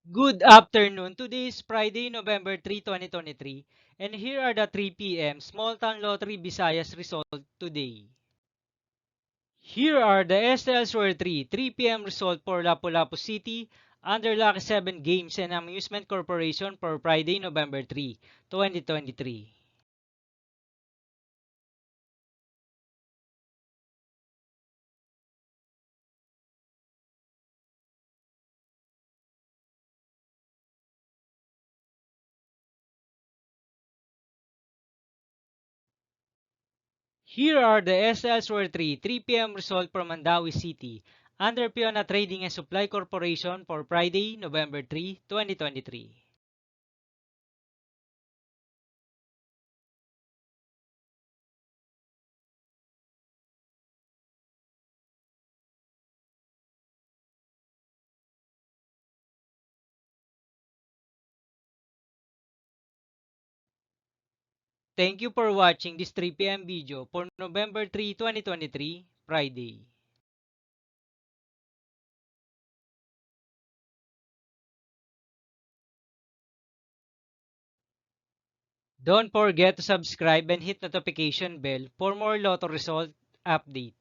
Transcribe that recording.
Good afternoon. Today is Friday, November 3, 2023, and here are the 3 p.m. Small Town Lottery Visayas result today. Here are the SL Square 3 p.m. result for Lapu-Lapu City under Lucky 7 Games and Amusement Corporation for Friday, November 3, 2023. Here are the SL Square 3 p.m. result for Mandawi City under Piona Trading and Supply Corporation for Friday, November 3, 2023. Thank you for watching this 3 p.m. video for November 3, 2023, Friday. Don't forget to subscribe and hit notification bell for more Lotto result update.